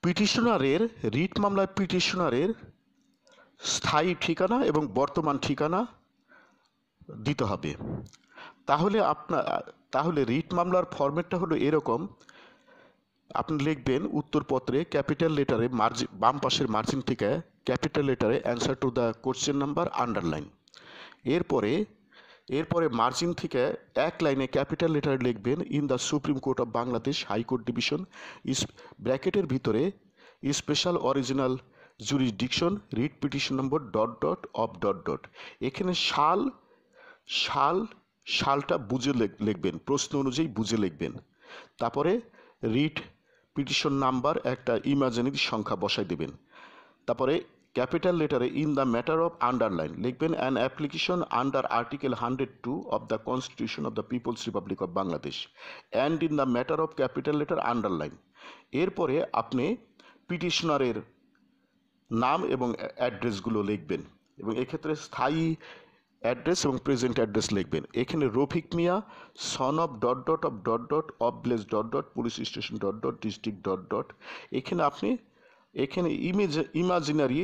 পিটিশনারের writ মামলায় পিটিশনারের স্থায়ী ঠিকানা এবং বর্তমান ঠিকানা দিতে হবে। তাহলে রিট মামলার ফরম্যাটটা হলো এরকম। আপনি লিখবেন উত্তরপত্রে ক্যাপিটাল লেটারে বাম পাশের মার্জিন থেকে ক্যাপিটাল লেটারে answer to the question number underline. এরপরে মার্জিন থেকে এক লাইনে ক্যাপিটাল লেটারে লিখবেন in the Supreme Court of Bangladesh High Court Division ব্র্যাকেটের ভিতরে special original jurisdiction writ petition number dot dot of dot dot. এখানে সালটা বুঝে লিখবেন, প্রশ্ন অনুযায়ী বুঝে লিখবেন। তারপরে রিট পিটিশন নাম্বার একটা ইমাজিনারি সংখ্যা বসাই দেবেন। তারপরে ক্যাপিটাল লেটারে in the matter of underline লিখবেন an application under article 102 of the constitution of the people's republic of Bangladesh and in the matter of capital letter underline. এরপরে আপনি পিটিশনারের নাম এবং অ্যাড্রেসগুলো লিখবেন এবং এক্ষেত্রে স্থায়ী অ্যাড্রেস এবং প্রেজেন্ট অ্যাড্রেস লিখবেন। এখানে Rafiq Mia son of dot dot of dot dot of village dot dot police station dot dot district dot dot. এখানে ইমাজিনারি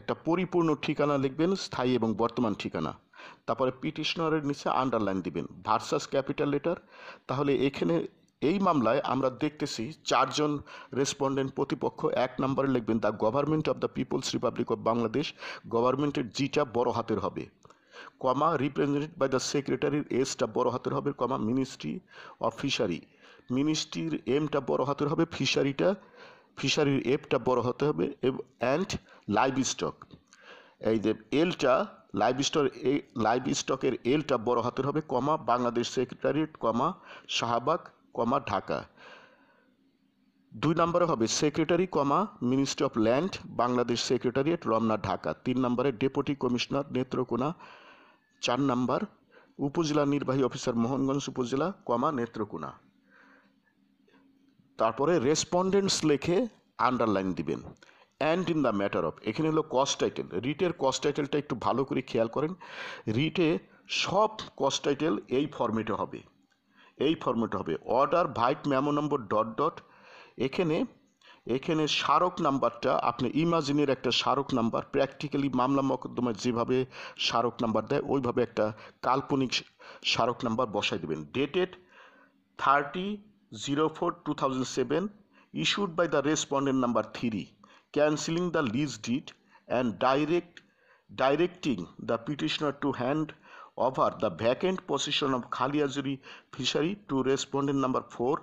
একটা পরিপূর্ণ ঠিকানা লিখবেন, স্থায়ী এবং বর্তমান ঠিকানা। তারপরে পিটিশনারের নিচে আন্ডারলাইন দিবেন ভার্সাস ক্যাপিটাল লেটার। তাহলে এখানে এই মামলায় আমরা দেখতেছি চারজন রেসপন্ডেন্ট প্রতিপক্ষ। এক নম্বরে লিখবেন the government of the people's republic of Bangladesh, গভর্নমেন্টের জিটা বড় হাতের হবে, কমা রিপ্রেজেন্টেড বাই দ্য সেক্রেটারির এসটা বড় হাতের হবে, কমা মিনিস্ট্রি অফ ফিশারি, মিনিস্ট্রির এমটা বড় হাতের হবে, ফিশারির এফটা বড় হতে হবে, অ্যান্ড লাইভ স্টক এই যে এলটা লাইভ স্টকের এলটা বড় হাতের হবে, কমা বাংলাদেশ সেক্রেটারিয়েট, কমা শাহবাগ, কমা ঢাকা। 2 নম্বরে হবে secretary, comma ministry of land, Bangladesh secretariat, Ramna, Dhaka. 3 নম্বরে ডেপুটি কমিশনার নেত্রকোনা। 4 নম্বর উপজেলা নির্বাহী অফিসার মোহনগঞ্জ উপজেলা, কমা নেত্রকোনা। তারপরে রেসপন্ডেন্টস লেখে আন্ডারলাইন দিবেন। And in the matter of, এখানে হলো কস্ট টাইটেল। রিটের কস্ট টাইটেলটা একটু ভালো করে খেয়াল করেন। রিটে সব কস্ট টাইটেল এই ফরম্যাটে হবে। Order white memo number dot dot. এখানে স্মারক নাম্বারটা আপনি ইমাজিনের একটা স্মারক নাম্বার, প্র্যাকটিক্যালি মামলা মোকদ্দমায় যেভাবে স্মারক নাম্বার দেয় ওইভাবে একটা কাল্পনিক স্মারক নাম্বার বসাই দেবেন। Dated 30/04/2007, issued by the respondent number 3, cancelling the lease deed and directing the petitioner to hand over the vacant possession of Khaliazuri fishery to respondent number 4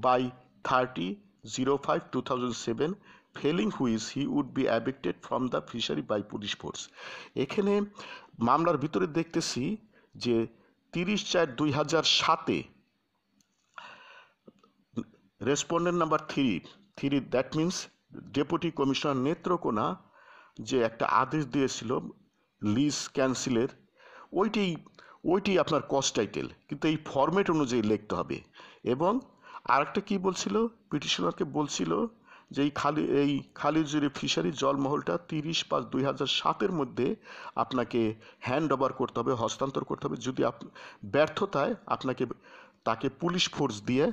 by 30/05/2007, failing which he would be evicted from the fishery by police force। এখানে মামলার ভিতরে দেখতেছি যে 30/4/2007 respondent number 3 that means deputy commissioner Netrokona যে একটা আদেশ দিয়েছিল lease ক্যান্সেলের, ওইটি আপনার কস্ট টাইটেল, কিন্তু এই ফরম্যাট অনুযায়ী লিখতে হবে। এবং আরেকটা কি বলছিল, পিটিশনারকে বলছিল যে এই খালিজুরি ফিশারি জলমহলটা 30/5/2007 মধ্যে আপনাকে হ্যান্ড ওভার করতে হবে, হস্তান্তর করতে হবে। যদি ব্যর্থতায় তাকে পুলিশ ফোর্স দিয়ে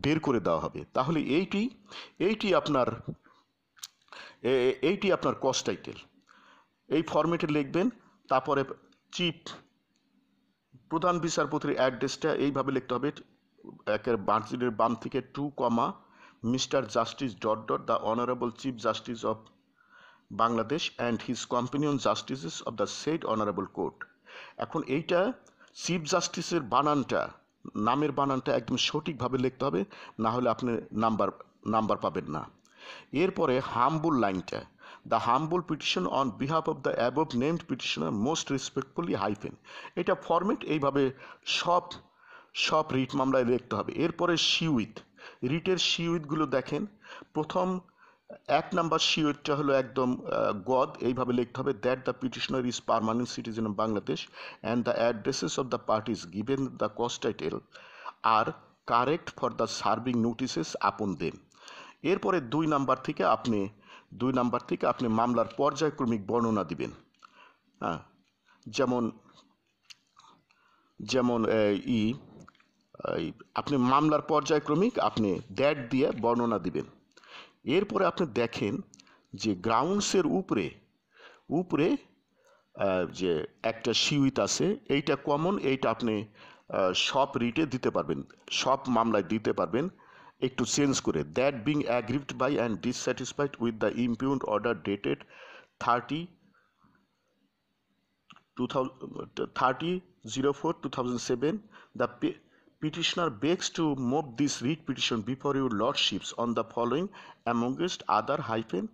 বের করে দেওয়া হবে। তাহলে এইটি আপনার কস্ট টাইটেল, এই ফরম্যাটে লিখবেন। তারপরে প্রধান বিচারপতির অ্যাড্রেসটা এইভাবে লিখতে হবে, একের মার্জিনের বাম থেকে 2, mister justice dot dot the honourable chief justice of Bangladesh and his companion justices of the shed honourable court. এখন এইটা চিফ জাস্টিসের নামের বানানটা একদম সঠিকভাবে লিখতে হবে, না হলে আপনি নাম্বার পাবেন না। এরপরে হাম্বল লাইনটা, the humble petition on behalf of the above named petitioner most respectfully hyphen. এটা ফরম্যাট এইভাবে সব রিট মামলায় লিখতে হবে। এরপরে রিটের শিউইথগুলো দেখেন। প্রথম 1 নম্বর শিউইথটা হলো একদম গদ, এইভাবে লিখতে হবে that the petitioner is permanent citizen of Bangladesh and the addresses of the parties given the cause title are correct for the serving notices upon them. এরপরে 2 নম্বর থেকে আপনি মামলার পর্যায়ক্রমিক বর্ণনা দিবেন। হ্যাঁ, যেমন আপনি মামলার পর্যায়ক্রমিক আপনি দ্যাট দিয়ে বর্ণনা দিবেন। এরপরে আপনি দেখেন যে গ্রাউন্ডসের উপরে উপরে যে একটা সিউইথ আছে, এইটা কমন, এইটা আপনি সব রিটে দিতে পারবেন, সব মামলায় দিতে পারবেন একটু চেঞ্জ করে। That being aggrieved by and dissatisfied with the impugned order dated 30/04/2007, the petitioner begs to move this writ petition before your lordships on the following amongst other hyphen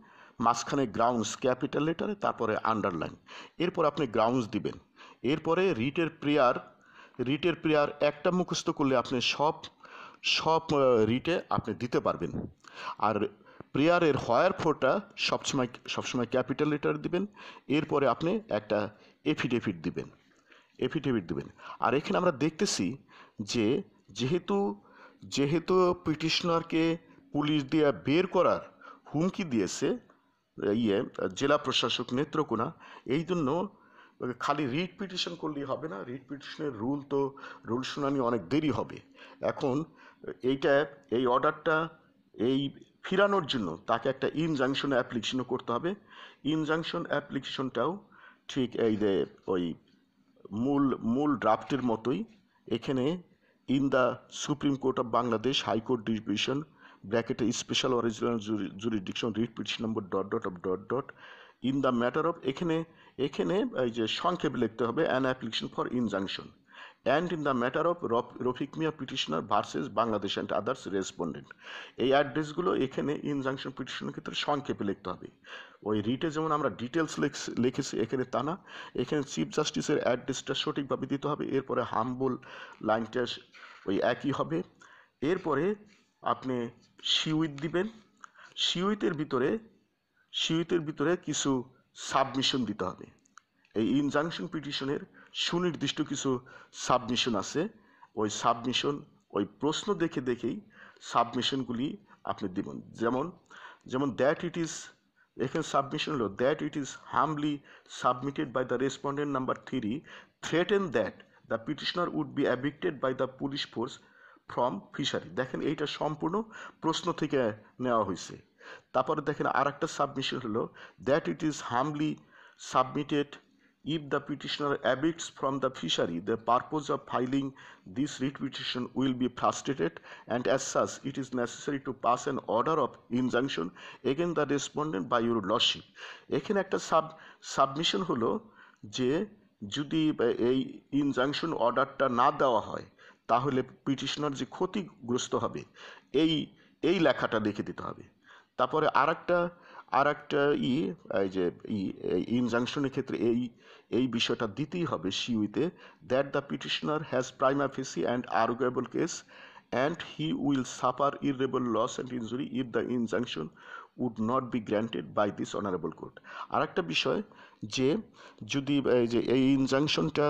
মাঝখানে গ্রাউন্ডস ক্যাপিটাল লেটারে, তারপরে underline, এরপর আপনি grounds দিবেন। এরপরে রিটের prayer একটা মুখস্থ করলে আপনি সব সব রিটে আপনি দিতে পারবেন। আর প্রেয়ারের হয়ার ফোরটা সবসময় ক্যাপিটাল লেটার দিবেন। এরপরে আপনি একটা এফিডেভিট দিবেন। আর এখানে আমরা দেখতেছি যে যেহেতু পিটিশনারকে পুলিশ দিয়ে বের করার হুমকি দিয়েছে জেলা প্রশাসক নেত্রকোনা, এই জন্য খালি রিট পিটিশন করলেই হবে না, রিট পিটিশনের রুল শুনানি অনেক দেরি হবে। এখন এই অর্ডারটা এই ফিরানোর জন্য তাকে একটা ইনজাংশন অ্যাপ্লিকেশনও করতে হবে। ইনজাংশন অ্যাপ্লিকেশনটাও ঠিক এই যে ওই মূল ড্রাফটের মতোই, এখানে in the Supreme Court of Bangladesh High Court Division ব্র্যাকেটে special original jurisdiction writ petition number ... in the matter of, এখানে এই যে সংক্ষেপে লিখতে হবে an application for injunction and in the matter of Rafiq Mia petitioner versus Bangladesh and others respondent. এই অ্যাড্রেসগুলো এখানে ইনজাংশন পিটিশনের ক্ষেত্রে সংক্ষেপে লিখতে হবে। ওই রিটে যেমন আমরা ডিটেলস লিখেছি এখানে তা না, এখানে চিফ জাস্টিসের অ্যাড্রেসটা সঠিকভাবে দিতে হবে। এরপরে হাম্বল লাইনটা ওই একই হবে। এরপরে আপনি সিউইথ দিবেন। সিউইথের ভিতরে কিছু সাবমিশন দিতে হবে। এই ইনজাংশন পিটিশনের সুনির্দিষ্ট কিছু সাবমিশন আছে, ওই সাবমিশন ওই প্রশ্ন দেখেই সাবমিশনগুলি আপনি দিবেন। যেমন দ্যাট ইট ইজ, এখানে সাবমিশন হলো that it is humbly submitted by the respondent number 3 threatened that the petitioner would be evicted by the police force from fishery. দেখেন এইটা সম্পূর্ণ প্রশ্ন থেকে নেওয়া হয়েছে। তারপরে দেখেন আর একটা সাবমিশন হলো that it is humbly submitted if the petitioner abstains from the fishery, the purpose of filing this writ petition will be frustrated, and as such it is necessary to pass an order of injunction against the respondent by your lordship. এখানে একটা submission হলো যে যদি এই injunction অর্ডারটা না দেওয়া হয় তাহলে পিটিশনার যে ক্ষতিগ্রস্ত হবে এই লেখাটা লিখে দিতে হবে। তারপরে আরেকটা ইনজাংশনের ক্ষেত্রে এই বিষয়টা দিতেই হবে সিউইতে, that the petitioner has prima facie and arguable case and he will suffer irreparable loss and injury if the injunction would not be granted by this honourable court. আরেকটা বিষয় যে যদি এই ইনজাংশনটা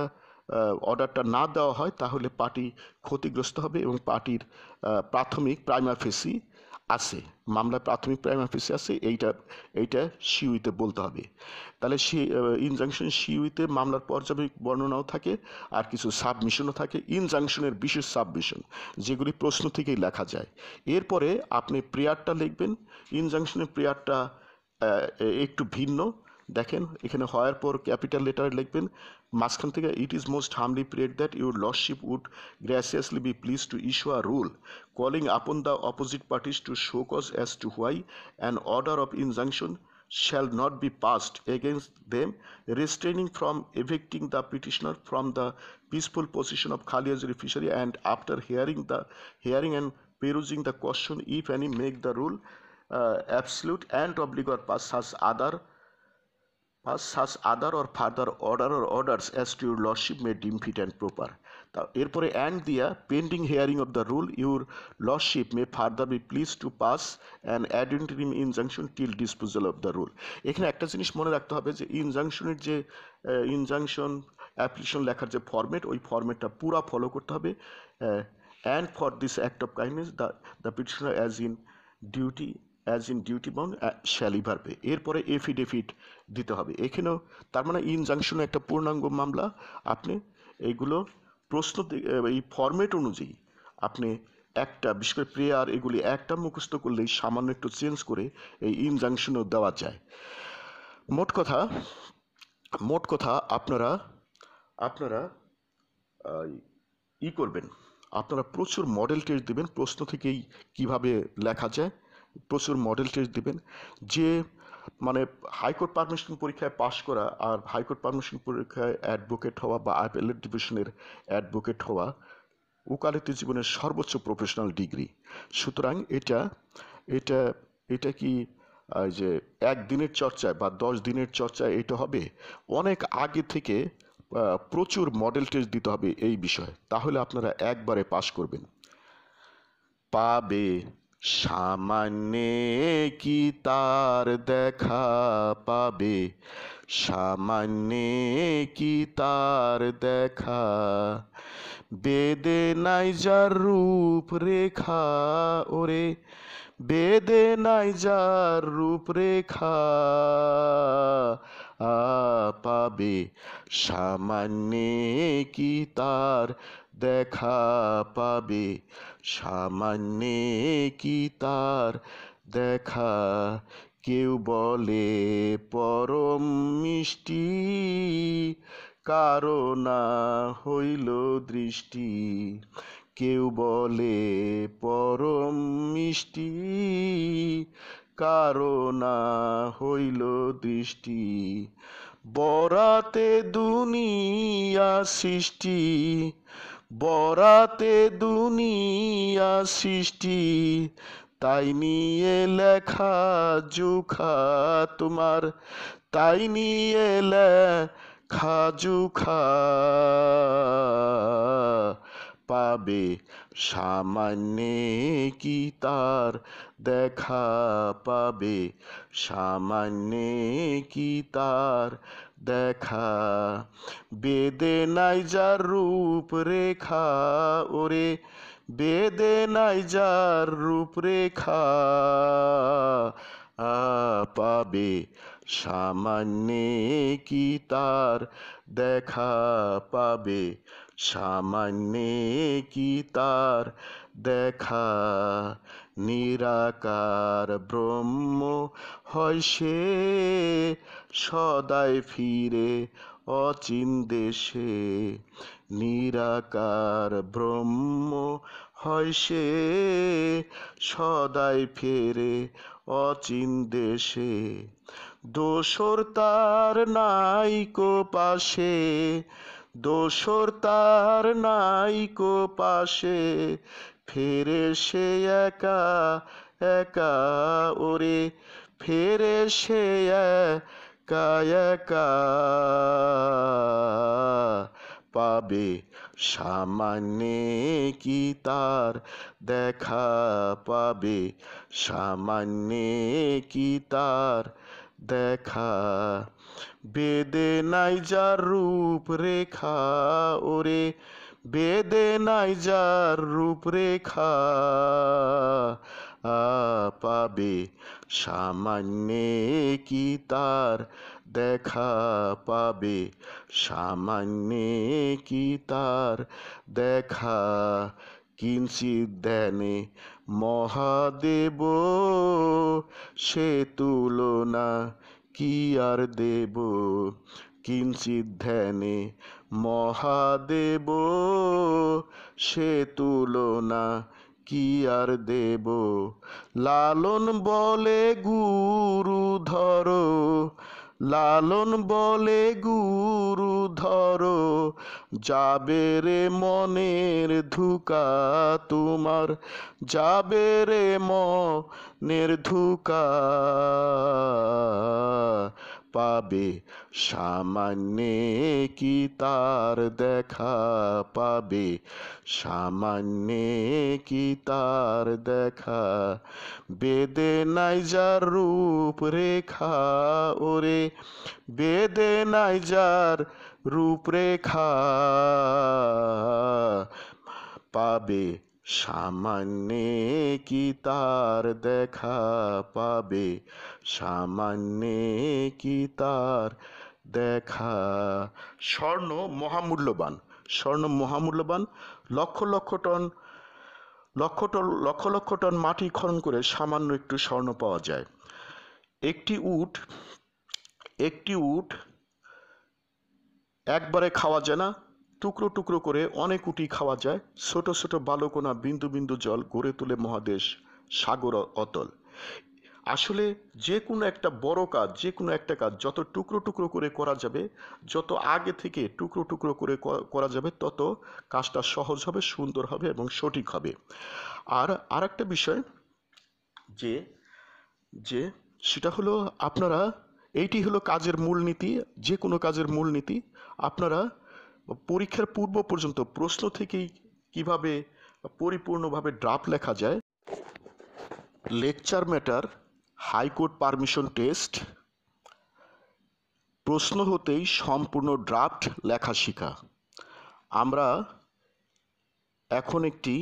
অর্ডারটা না দেওয়া হয় তাহলে পার্টি ক্ষতিগ্রস্ত হবে এবং পার্টির প্রাথমিক প্রাইমা ফেসি আছে, মামলায় প্রাথমিক প্রাইমা ফেসি আছে, এইটা সিউইতে বলতে হবে। তাহলে ইনজাংশন সিউইতে মামলার পর্যায়ক্রমিক বর্ণনাও থাকে আর কিছু সাবমিশনও থাকে, ইনজাংশনের বিশেষ সাবমিশন যেগুলি প্রশ্ন থেকেই লেখা যায়। এরপরে আপনি প্রেয়ারটা লিখবেন। ইনজাংশনের প্রেয়ারটা একটু ভিন্ন। দেখেন এখানে হওয়ার পর ক্যাপিটাল লেটার লিখবেন, মাঝখান থেকে it is most humbly prayed that your lordship would graciously be pleased to issue a rule calling upon the opposite parties to show cause as to why an order of injunction shall not be passed against them, restraining from evicting the petitioner from the peaceful possession of Khaliazuri fishery, and after hearing and perusing the question, if any, make the rule absolute and obligatory, pass such other or further order or orders as to your lordship may deem fit and proper. এরপরে and দিয়া pending hearing of the rule your lordship may further be pleased to pass an ad interim injunction till disposal of the rule. এখানে একটা জিনিস মনে রাখতে হবে যে ইনজাংশনের যে ইনজাংশন অ্যাপ্লিকেশন লেখার যে ফরম্যাট, ওই ফরম্যাটটা পুরা ফলো করতে হবে। And for this act of kindness the petitioner as in duty bound shall ভার্বে। এরপরে এফিডেভিট দিতে হবে। এখানেও তার মানে ইনজাংশন একটা পূর্ণাঙ্গ মামলা, আপনি এইগুলো প্রশ্ন এই ফরম্যাট অনুযায়ী আপনি একটা, বিশেষ করে প্রেয়ার, এগুলি একটা মুখস্থ করলেই সামান্য একটু চেঞ্জ করে এই ইনজাংশনও দেওয়া যায়। মোট কথা মোট কথা আপনারা আপনারা আহ, করবেন, আপনারা প্রচুর মডেল টেস্ট দিবেন, প্রশ্ন থেকেই কিভাবে লেখা যায় প্রচুর মডেল টেস্ট দিবেন। যে মানে হাইকোর্ট পারমিশন পরীক্ষায় পাশ করা আর হাইকোর্ট পারমিশন পরীক্ষায় অ্যাডভোকেট হওয়া বা অ্যাপেলেট ডিভিশনের অ্যাডভোকেট হওয়া ওকালতি জীবনের সর্বোচ্চ প্রফেশনাল ডিগ্রি। সুতরাং এটা এটা এটা কি যে একদিনের চর্চায় বা 10 দিনের চর্চায় এটা হবে? অনেক আগে থেকে প্রচুর মডেল টেস্ট দিতে হবে এই বিষয়ে, তাহলে আপনারা একবারে পাশ করবেন। পাবে সামান্যে কি তার দেখা পাবে, সামান্যে কি তার দেখা, বেদে নাই যার রূপ রেখা, ওরে বেদে নাই যার রূপ রেখা, পাবে সামান্যে কি তার দেখা পাবে, সামান্যে কি তার দেখা। কেউ বলে পরম মিষ্টি, কারো না হইল দৃষ্টি, কেউ বলে পরম মিষ্টি, কারো না হইল দৃষ্টি, বরাতে দুনিয়া সৃষ্টি, বরাতে দুনিয়া সৃষ্টি, তাই নিয়ে লেখা জুখা তোমার, তাই নিয়ে লেখা জুখা, পাবে সামান্যে কি তার দেখা পাবে, সামান্যে কি তার দেখা, বেদে নাই যার রূপ রেখা, ওরে বেদে নাই যার রূপ রেখা, পাবে সামান্যে কি তার দেখা পাবে, সামান্যে কি তার দেখা। নিরাকার ব্রহ্ম হয় সে সদাই ফিরে অচিন দেশে, নিরাকার ব্রহ্ম হয় সে সদাই ফেরে অচিন দেশে, দোসর তার নাইকো পাশে, দোসর তার নাইকো পাশে, ফেরে সে একা একা, ওরে ফেরে সে একা একা, পাবে সামান্যে কি তার দেখা পাবে, সামান্যে কি তার দেখা, বেদে নাই যার রূপ রেখা, ওরে বেদে নাই যার রূপ রেখা, পাবে সামান্যে কি তার দেখা পাবে, সামান্যে কি তার দেখা। কিঞ্চিৎ ধ্যানে মহাদেব সে তুলনা কি আর দেব, কিঞ্চিৎ ধ্যানে মহাদেব সে তুলনা কি আর দেব, লালন বলে গুরু ধরো, লালন বলে গুরু ধরো, যাবে রে মনের ধুকা তোমার, যাবে রে মনের ধুকা, পাবে সামান্যে কি তার দেখা পাবে, সামান্যে কি তার দেখা, বেদে নাই যার রূপ রেখা, ওরে বেদে নাই যার রূপ রেখা, পাবে সামান্যে কি তার দেখা পাবে, সামান্যে কি তার দেখা। স্বর্ণ মহামূল্যবান, স্বর্ণ মহামূল্যবান, লক্ষ লক্ষ টন লক্ষ লক্ষ টন মাটি খনন করে সামান্য একটু স্বর্ণ পাওয়া যায়। একটি উট একবারে খাওয়া যায় না, টুকরো টুকরো করে অনেক উটি খাওয়া যায়। ছোট ছোট বালুকণা বিন্দু বিন্দু জল গড়ে তোলে মহাদেশ, সাগর অতল। আসলে যে কোনো একটা বড় কাজ, যে কোনো একটা কাজ যত টুকরো টুকরো করে করা যাবে, যত আগে থেকে টুকরো টুকরো করে করা যাবে, তত কাজটা সহজ হবে, সুন্দর হবে এবং সঠিক হবে। আর একটা বিষয় যে যে সেটা হলো, আপনারা, এইটি হলো কাজের মূলনীতি, যে কোনো কাজের মূলনীতি। আপনারা পরীক্ষার পূর্ব পর্যন্ত প্রশ্ন থেকেই কিভাবে পরিপূর্ণভাবে ড্রাফট লেখা যায়, lecture matter, high court permission test, প্রশ্ন হতেই সম্পূর্ণ ড্রাফট লেখা শেখা। আমরা এখন একটি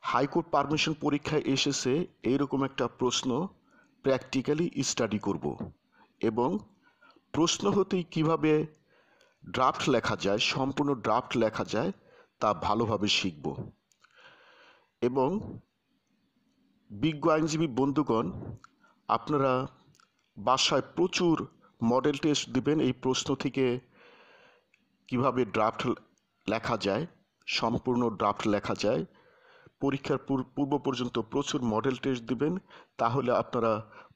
হাইকোর্ট পারমিশন পরীক্ষায় এসেছে এইরকম একটা প্রশ্ন প্র্যাকটিক্যালি স্টাডি করব এবং প্রশ্ন হতেই কিভাবে ড্রাফট লেখা যায়, সম্পূর্ণ ড্রাফট লেখা যায়, তা ভালোভাবে শিখব। এবং বিজ্ঞ আইনজীবী বন্ধুগণ, আপনারা বাসায় প্রচুর মডেল টেস্ট দিবেন এই প্রশ্ন থেকে কিভাবে ড্রাফট লেখা যায়, সম্পূর্ণ ড্রাফট লেখা যায়। পরীক্ষার পূর্ব পর্যন্ত প্রচুর মডেল টেস্ট দিবেন, তাহলে আপনারা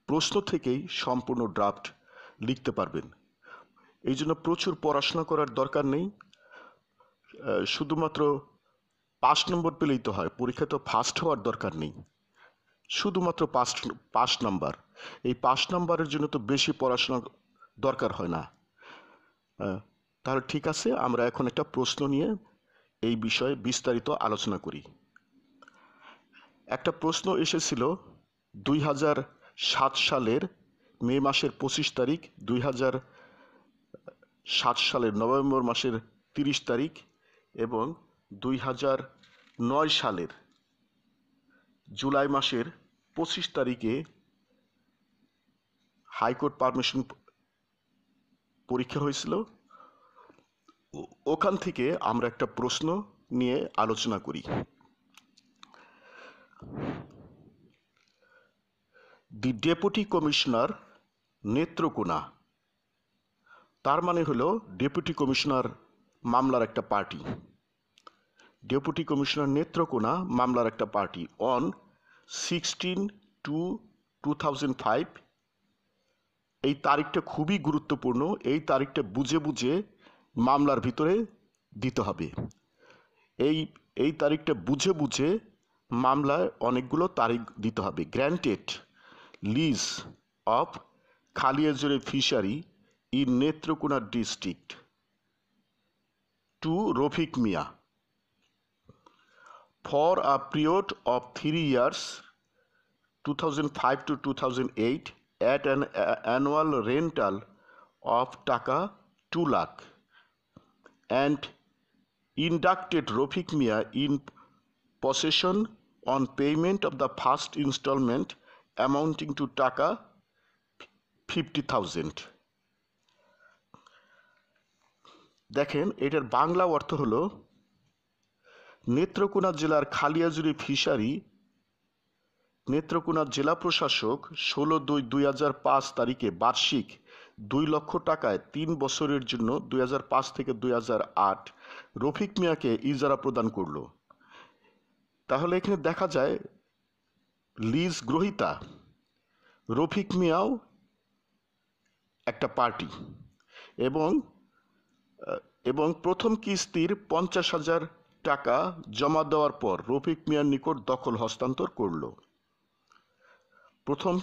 প্রশ্ন থেকেই সম্পূর্ণ ড্রাফট লিখতে পারবেন। এই জন্য প্রচুর পড়াশোনা করার দরকার নেই, শুধুমাত্র 5 নম্বর পেলেই তো হয়। পরীক্ষা তো ফার্স্ট হওয়ার দরকার নেই, শুধুমাত্র 5 নাম্বার। এই 5 নাম্বারের জন্য তো বেশি পড়াশোনা দরকার হয় না। তাহলে ঠিক আছে, আমরা এখন একটা প্রশ্ন নিয়ে এই বিষয়ে বিস্তারিত আলোচনা করি। একটা প্রশ্ন এসেছিল 2007 সালের মে মাসের 25 তারিখ, 2007 সালের নভেম্বর মাসের 30 তারিখ এবং 2009 সালের জুলাই মাসের 25 তারিখে হাইকোর্ট পারমিশন পরীক্ষা হয়েছিল। ওখান থেকে আমরা একটা প্রশ্ন নিয়ে আলোচনা করি। দি ডেপুটি কমিশনার নেত্রকোনা, তার মানে হলো ডেপুটি কমিশনার মামলার একটা পার্টি। ডেপুটি কমিশনার নেত্রকোনা মামলার একটা পার্টি অন 16/2/2005। এই তারিখটা খুবই গুরুত্বপূর্ণ। এই তারিখটা বুঝে বুঝে মামলার ভিতরে দিতে হবে। এই তারিখটা বুঝে বুঝে মামলায় অনেকগুলো তারিখ দিতে হবে। Granted lease of Khaliajuri fishery in Netrokona district to Rafiq Mia for a period of 3 years, 2005 to 2008, at an annual rental of taka 2 lakh, and inducted Rofik Mia in possession on payment of the first installment amounting to taka 50,000. দেখেন, এটার বাংলা অর্থ হলো, নেত্রকোনা জেলার Khaliajuri fishery Netrokona জেলা প্রশাসক 16/2/2005 তারিখে বার্ষিক 2 লক্ষ টাকায় 3 বছরের জন্য 2005 থেকে 2008 রফিক মিয়াকে ইজারা প্রদান করল। তাহলে এখানে দেখা যায় লিজ গ্রহীতা রফিক মিয়াও একটা পার্টি এবং প্রথম কিস্তির 50,000 টাকা জমা দেওয়ার পর রফিক মিয়ার নিকট দখল হস্তান্তর করল। প্রথম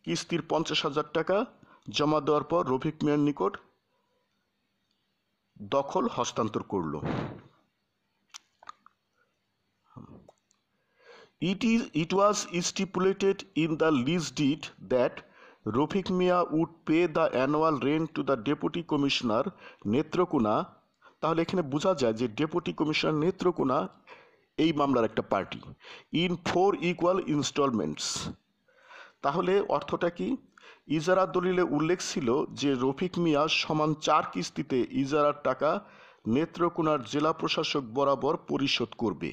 কিস্তির 50,000 টাকা জমা দেওয়ার পর রফিক মিয়ার নিকট দখল হস্তান্তর করল। It was stipulated in the lease deed that Rofik Mia would pay the annual rent to the Deputy Commissioner Netrokona. তাহলে এখানে বোঝা যায় যে ডেপুটি কমিশনার নেত্রকোনা এই মামলার একটা পার্টি, ইন 4 ইকুয়াল ইনস্টলমেন্টস। তাহলে অর্থটা কি? ইজারা দলিলে উল্লেখ ছিল যে রফিক মিয়া সমান 4 কিস্তিতে ইজারার টাকা নেত্রকোনার জেলা প্রশাসক বরাবর পরিশোধ করবে।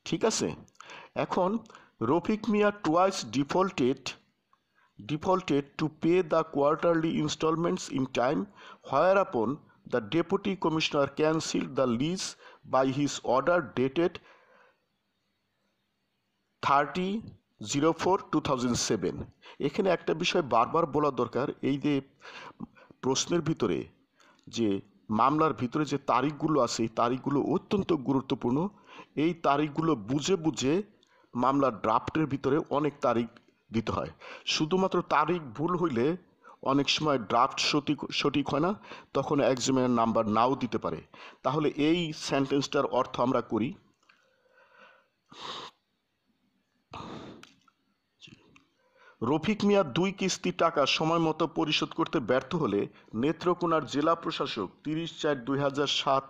ঠিক আছে। এখন রফিক মিয়া twice defaulted to pay the quarterly installments in time, whereupon the deputy commissioner cancelled the lease by his order dated 30/04/2007। এখানে একটা বিষয় বারবার বলা দরকার, এই যে প্রশ্নের ভিতরে যে মামলার ভিতরে যে তারিখগুলো আছে এই তারিখগুলো অত্যন্ত গুরুত্বপূর্ণ। এই তারিখগুলো বুঝে বুঝে মামলার ড্রাফটের ভিতরে অনেক তারিখ দিতে হয়। শুধুমাত্র তারিখ ভুল হইলে অনেক সময় ড্রাফট সঠিক হয় না, তখন এক্সামিনার নাম্বার নাও দিতে পারে। তাহলে এই সেন্টেন্সটার অর্থ আমরা করি। রফিক মিয়া 2 কিস্তি টাকা সময় মতো পরিশোধ করতে ব্যর্থ হলে নেত্রকোনার জেলা প্রশাসক 30/4/2007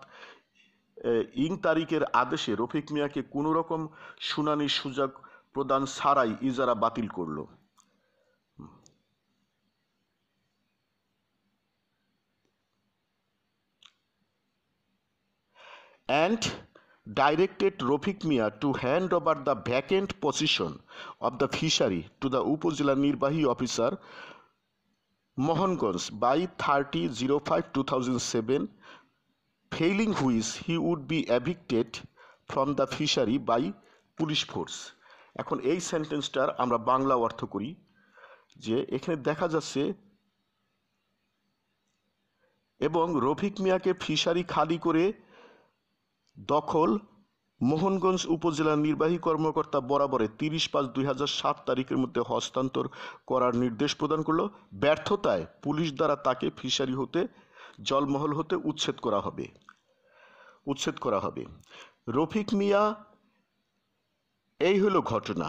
তারিখের আদেশে রফিক মিয়াকে কোনো রকম শুনানির সুযোগ প্রদান ছাড়াই ইজারা বাতিল করল। and directed Rofik Mia to hand over the vacant position of the fishery to the উপজেলা নির্বাহী officer Mohanganj by 30/05/2007, failing which he would be evicted from the fishery by police force. এখন এই সেন্টেন্সটার আমরা বাংলা অর্থ করি যে এখানে দেখা যাচ্ছে এবং রফিক মিয়াকে ফিশারি খালি করে দখল মোহনগঞ্জ উপজেলার নির্বাহী কর্মকর্তা বরাবরে 30/5/2007 তারিখের মধ্যে হস্তান্তর করার নির্দেশ প্রদান করল। ব্যর্থতায় পুলিশ দ্বারা তাকে ফিশারি হতে জলমহল হতে উচ্ছেদ করা হবে। রফিক মিয়া, এই হলো ঘটনা।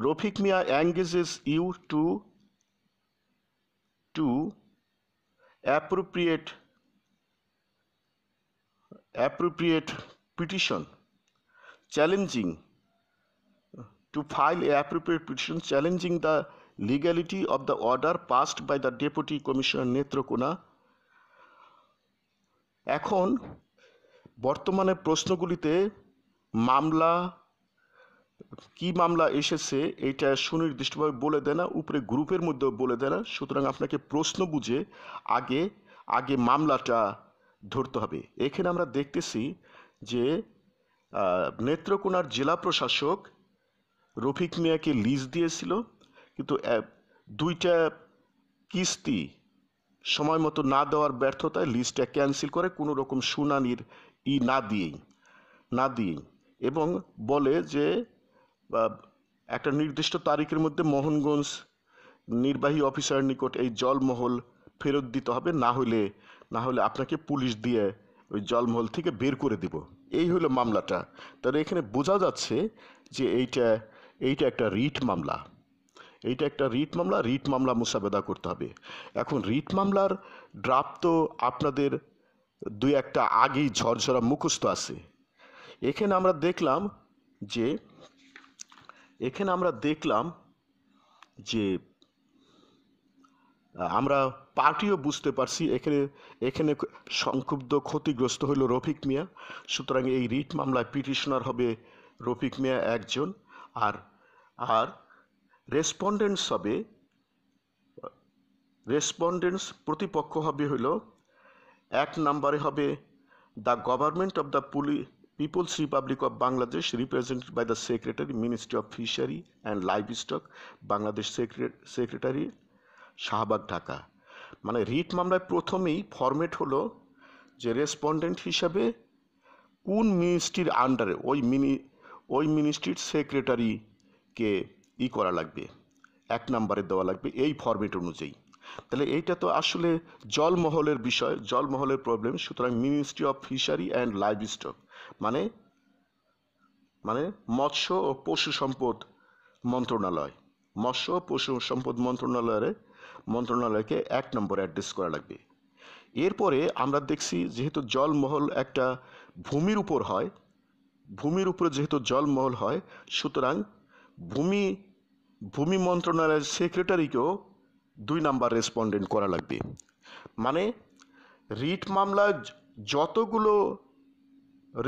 রফিক মিয়া engages you to appropriate petition challenging the legality of the order passed by the deputy commissioner Netrokona. এখন বর্তমানে প্রশ্নগুলিতে কি মামলা এসেছে এইটা সুনির্দিষ্টভাবে বলে দেয় না, উপরে গ্রুপের মধ্যেও বলে দেয় না। সুতরাং আপনাকে প্রশ্ন বুঝে আগে মামলাটা ধরতে হবে। এখানে আমরা দেখতেছি যে নেত্রকোনার জেলা প্রশাসক রফিক মিয়াকে লিজ দিয়েছিল, কিন্তু 2টা কিস্তি সময় মতো না দেওয়ার ব্যর্থতায় লিজটা ক্যান্সেল করে কোনো রকম শুনানির না দিয়েই এবং বলে যে একটা নির্দিষ্ট তারিখের মধ্যে মোহনগঞ্জ নির্বাহী অফিসারের নিকট এই জলমহল ফেরত দিতে হবে, না হলে আপনাকে পুলিশ দিয়ে ওই জলমহল থেকে বের করে দিব। এই হলো মামলাটা। তাহলে এখানে বোঝা যাচ্ছে যে এইটা একটা রিট মামলা মোসাবেদা করতে হবে। এখন রিট মামলার ড্রাফট তো আপনাদের 2-1টা আগেই ঝরঝরা মুখস্থ আছে। এখানে আমরা দেখলাম যে আমরা পার্টিও বুঝতে পারছি এখানে সংক্ষুব্ধ ক্ষতিগ্রস্ত হইল রফিক মিয়া। সুতরাং এই রিট মামলায় পিটিশনার হবে রফিক মিয়া একজন, আর রেসপন্ডেন্টস প্রতিপক্ষ হবে হইল 1 নম্বরে হবে the government of the people's republic of Bangladesh represented by the secretary ministry of fishery and livestock Bangladesh secretary Shahbag Dhaka. মানে রিট মামলায় প্রথমেই ফরম্যাট হলো যে রেসপন্ডেন্ট হিসাবে কোন মিনিস্ট্রির আন্ডারে ওই মিনিস্ট্রির সেক্রেটারিকে করা লাগবে, 1 নম্বরে দেওয়া লাগবে এই ফরম্যাট অনুযায়ী। তাহলে এইটা তো আসলে জলমহলের বিষয়, জলমহলের প্রবলেম। সুতরাং ministry of fishery and livestock মানে মৎস্য ও পশু সম্পদ মন্ত্রণালয়কে 1 নম্বরে অ্যাড্রেস করা লাগবে। এরপরে আমরা দেখছি যেহেতু জলমহল একটা ভূমির উপরে যেহেতু জলমহল হয়, সুতরাং ভূমি মন্ত্রণালয়ের সেক্রেটারিকেও 2 নম্বর রেসপন্ডেন্ট করা লাগবে। মানে রিট মামলায় যতগুলো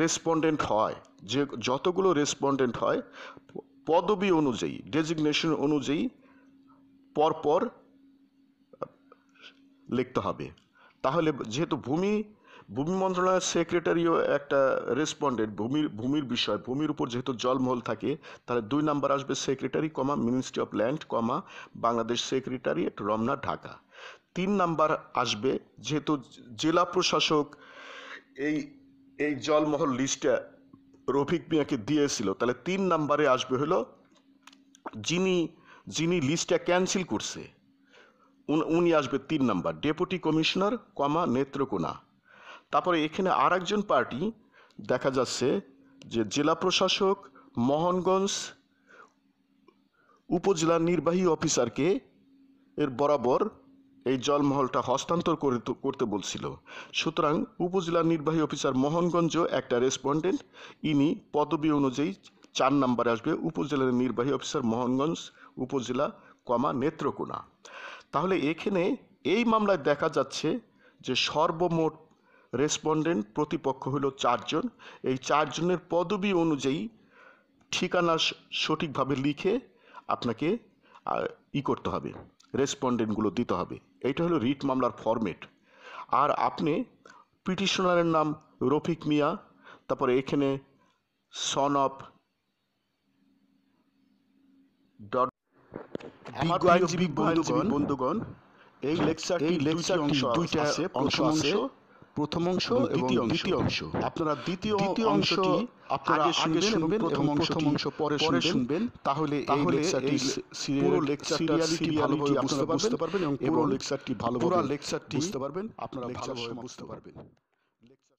রেসপন্ডেন্ট হয়, যে যতগুলো রেসপন্ডেন্ট হয় পদবি অনুযায়ী, ডেজিগনেশন অনুযায়ী পরপর লিখতে হবে। তাহলে যেহেতু ভূমি মন্ত্রণালয়ের সেক্রেটারিও একটা রেসপন্ডেন্ট, ভূমির বিষয়, ভূমির উপর যেহেতু জলমহল থাকে, তাহলে 2 নাম্বার আসবে secretary, ministry of land, Bangladesh secretariat, Ramna, Dhaka. 3 number আসবে যেহেতু জেলা প্রশাসক এই জলমহল লিস্টটা রফিক মিয়াকে দিয়েছিল, তাহলে 3 নাম্বারে আসবে হলো যিনি লিস্টটা ক্যান্সেল করছে উনি আসবে 3 নাম্বার, ডেপুটি কমিশনার, নেত্রকোনা। তারপরে এখানে আর একজন পার্টি দেখা যাচ্ছে যে জেলা প্রশাসক মোহনগঞ্জ উপজেলা নির্বাহী অফিসারকে এর বরাবর এই জলমহলটা হস্তান্তর করতে বলছিল। সুতরাং উপজেলা নির্বাহী অফিসার মোহনগঞ্জ একটা রেসপন্ডেন্ট, ইনি পদবি অনুযায়ী 4 নাম্বারে আসবে, উপজেলার নির্বাহী অফিসার মোহনগঞ্জ উপজেলা, নেত্রকোনা। তাহলে এখানে এই মামলায় দেখা যাচ্ছে যে সর্বমোট রেসপন্ডেন্ট প্রতিপক্ষ হলো 4 জন। এই 4 জনের পদবি অনুযায়ী ঠিকানা সঠিকভাবে লিখে আপনাকে করতে হবে, রেসপন্ডেন্টগুলো দিতে হবে। এইটা হলো রিট মামলার ফরম্যাট। আর আপনি পিটিশনারের নাম রফিক মিয়া, তারপরে এখানে সন অফ আমার আইনজীবী বন্ধুগণ, এই লেকচারটি দুইটা অংশ আছে, প্রথম অংশ এবং দ্বিতীয় অংশ। আপনারা দ্বিতীয় অংশটি আগে শুনবেন এবং প্রথম অংশ পরে শুনবেন, তাহলে এই লেকচারটির পুরো লেকচারটি ভালোভাবে বুঝতে পারবেন এবং পুরো লেকচারটি বুঝতে পারবেন, আপনারা ভালোভাবে বুঝতে পারবেন।